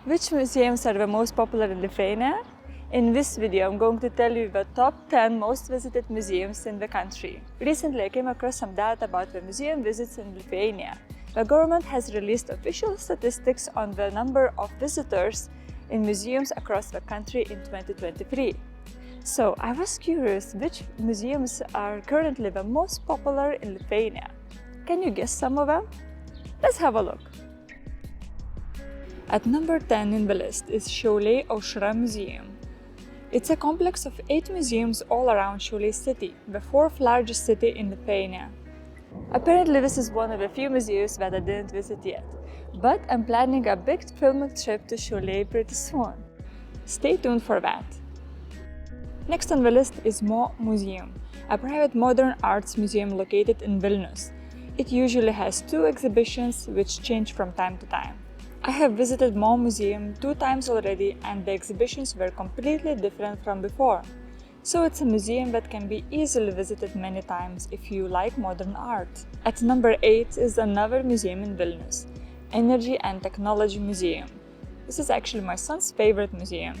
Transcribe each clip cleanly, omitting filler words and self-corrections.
Which museums are the most popular in Lithuania? In this video, I'm going to tell you the top 10 most visited museums in the country. Recently, I came across some data about the museum visits in Lithuania. The government has released official statistics on the number of visitors in museums across the country in 2023. So, I was curious which museums are currently the most popular in Lithuania. Can you guess some of them? Let's have a look. At number 10 in the list is Šiauliai Aušra Museum. It's a complex of 8 museums all around Šiauliai city, the 4th largest city in Lithuania. Apparently this is one of the few museums that I didn't visit yet, but I'm planning a big filming trip to Šiauliai pretty soon. Stay tuned for that. Next on the list is Mo Museum, a private modern arts museum located in Vilnius. It usually has 2 exhibitions which change from time to time. I have visited Mo Museum 2 times already and the exhibitions were completely different from before. So it's a museum that can be easily visited many times if you like modern art. At number 8 is another museum in Vilnius, Energy and Technology Museum. This is actually my son's favorite museum.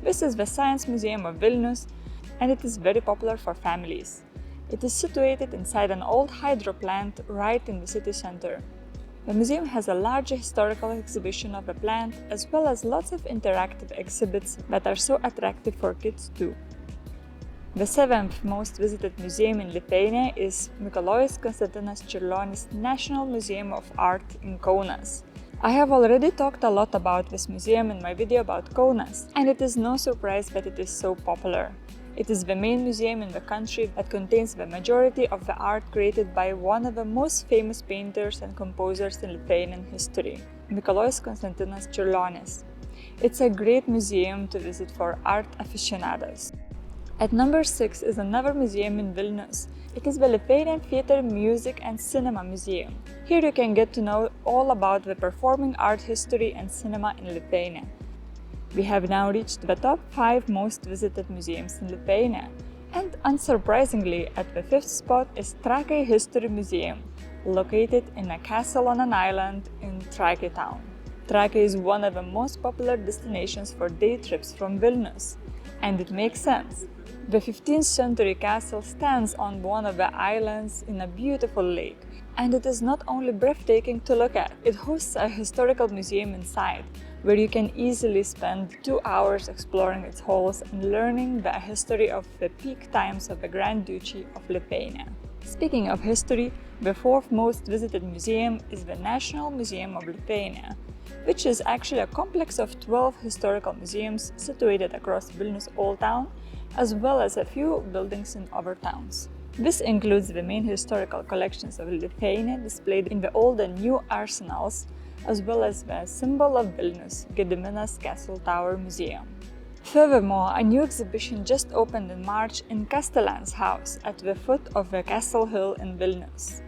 This is the Science Museum of Vilnius and it is very popular for families. It is situated inside an old hydro plant right in the city center. The museum has a large historical exhibition of the plant as well as lots of interactive exhibits that are so attractive for kids too. The 7th most visited museum in Lithuania is Mikalojus Konstantinas Čiurlionis National Museum of Art in Kaunas. I have already talked a lot about this museum in my video about Kaunas, and it is no surprise that it is so popular. It is the main museum in the country that contains the majority of the art created by one of the most famous painters and composers in Lithuanian history, Mikalojus Konstantinas Čiurlionis. It's a great museum to visit for art aficionados. At number 6 is another museum in Vilnius. It is the Lithuanian Theatre, Music and Cinema Museum. Here you can get to know all about the performing art history and cinema in Lithuania. We have now reached the top 5 most visited museums in Lithuania. And unsurprisingly, at the 5th spot is Trakai History Museum, located in a castle on an island in Trakai town. Trakai is one of the most popular destinations for day trips from Vilnius. And it makes sense. The 15th century castle stands on one of the islands in a beautiful lake. And it is not only breathtaking to look at, it hosts a historical museum inside, where you can easily spend 2 hours exploring its halls and learning the history of the peak times of the Grand Duchy of Lithuania. Speaking of history, the 4th most visited museum is the National Museum of Lithuania, which is actually a complex of 12 historical museums situated across Vilnius Old Town, as well as a few buildings in other towns. This includes the main historical collections of Lithuania displayed in the old and new arsenals, as well as the symbol of Vilnius, Gediminas Castle Tower Museum. Furthermore, a new exhibition just opened in March in Castellan's house at the foot of the Castle Hill in Vilnius.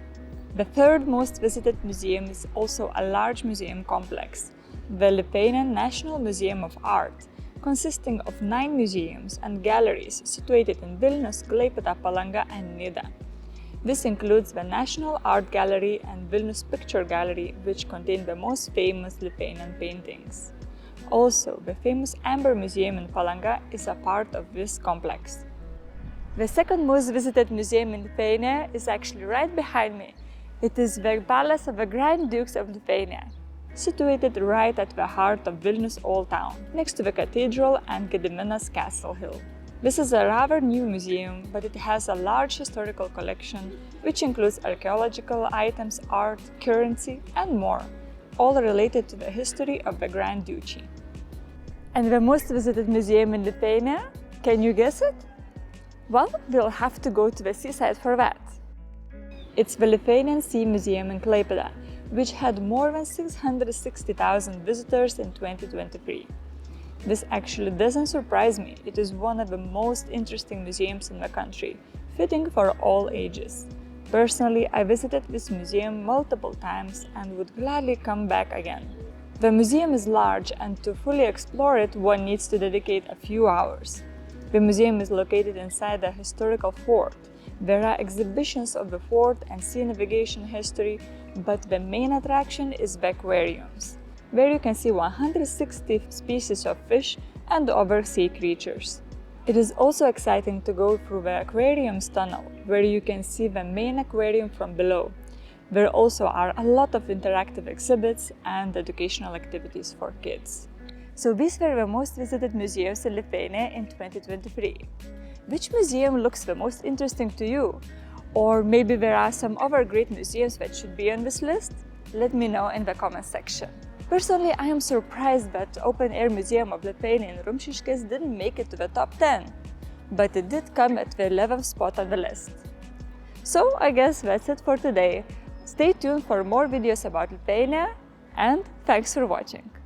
The 3rd most visited museum is also a large museum complex, the Lithuanian National Museum of Art, consisting of 9 museums and galleries situated in Vilnius, Klaipėda, Palanga and Nida. This includes the National Art Gallery and Vilnius Picture Gallery, which contain the most famous Lithuanian paintings. Also, the famous Amber Museum in Palanga is a part of this complex. The 2nd most visited museum in Lithuania is actually right behind me. It is the Palace of the Grand Dukes of Lithuania, situated right at the heart of Vilnius Old Town, next to the cathedral and Gediminas Castle Hill. This is a rather new museum, but it has a large historical collection, which includes archaeological items, art, currency, and more, all related to the history of the Grand Duchy. And the most visited museum in Lithuania? Can you guess it? Well, we'll have to go to the seaside for that. It's the Lithuanian Sea Museum in Klaipėda, which had more than 660,000 visitors in 2023. This actually doesn't surprise me. It is one of the most interesting museums in the country, fitting for all ages. Personally, I visited this museum multiple times and would gladly come back again. The museum is large and to fully explore it, one needs to dedicate a few hours. The museum is located inside a historical fort. There are exhibitions of the fort and sea navigation history, but the main attraction is the aquariums. where you can see 160 species of fish and over sea creatures. It is also exciting to go through the aquarium's tunnel, where you can see the main aquarium from below. There also are a lot of interactive exhibits and educational activities for kids. So these were the most visited museums in Lithuania in 2023. Which museum looks the most interesting to you? Or maybe there are some other great museums that should be on this list? Let me know in the comment section. Personally, I am surprised that Open Air Museum of Lithuania in Rumšiškės didn't make it to the top 10, but it did come at the 11th spot on the list. So I guess that's it for today. Stay tuned for more videos about Lithuania, and thanks for watching!